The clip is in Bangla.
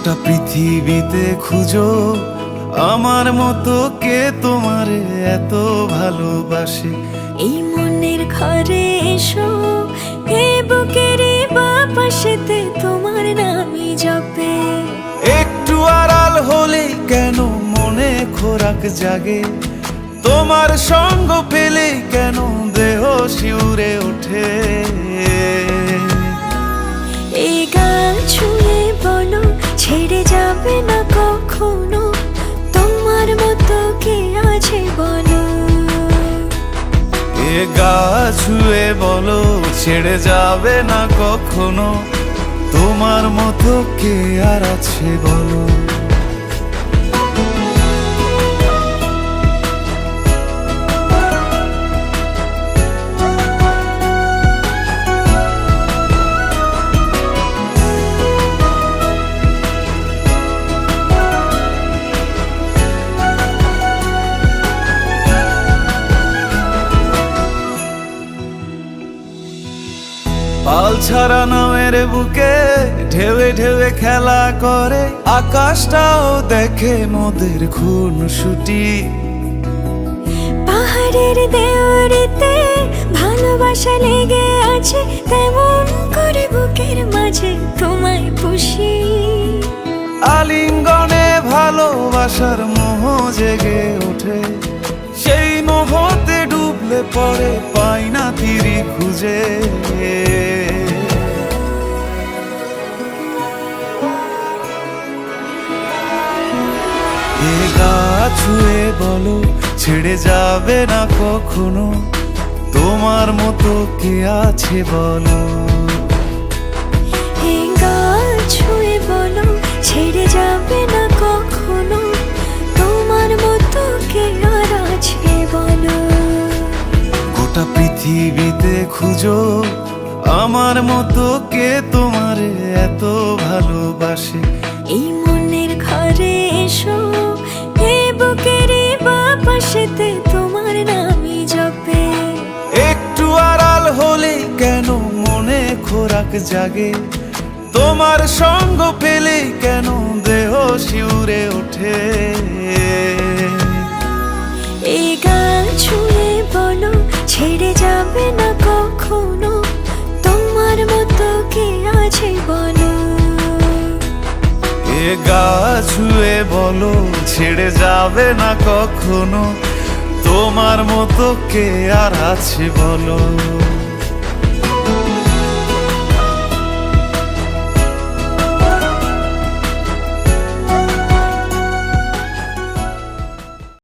গোটা পৃথিবীতে খুঁজো আমার মতো কে তোমারে এত ভালোবাসে। এই মনের ঘরে এসো, এই বুকের বাপাশেতে তোমার নামই জপে। একটু আড়াল হলেই কেন মনে খোরাক জাগে, তোমার সঙ্গ পেলেই কেন দেহ শিউরে ওঠে। এই গান ছুঁয়ে বলো ছেড়ে যাবে না কখনো, তোমার মতো কে আছে বলো। এ গা ছুঁয়ে বলো ছেড়ে যাবে না কখনো, তোমার মতো কে আর আছে বলো। পাল ছাড়া নামের বুকে ঢেউে ঢেউে খেলা করে, আকাশটাও দেখে মোদের খুনসুটি। পাহাড়ের দেওয়ারিতে ভালোবাসা লেগে আছে, তেমন করে বুকের মাঝে তোমায় পুষি। আলিঙ্গনে ভালোবাসার মোহ জেগে ওঠে, সেই মোহতে ডুবলে পরে পাই না তীরি খুঁজে। এ গা ছুঁয়ে বলো ছেড়ে যাবে না কখনো, তোমার মতো কে আছে বলো। এই গান ছুঁয়ে বলো ছেড়ে যাবে না কখনো, তোমার মতো কে আর আছে বলো। গোটা পৃথিবীতে খুঁজো আমার মতো কে তোমারে এত ভালোবাসে। এই মনের ঘরে এসো, এই বুকের বাপাশেতে তোমার নামই জপে। একটু আড়াল হলেই কেন মনে খোরাক জাগে, তোমার সঙ্গ পেলেই কেন দেহ শিউরে ওঠে। এই গান ছুঁয়ে বলো ছেড়ে যাবে না কখনো, তোমার মতো কে আছে বলো। এ গা ছুঁয়ে বলো ছেড়ে যাবে না কখনো, তোমার মতো কে আর আছে বলো।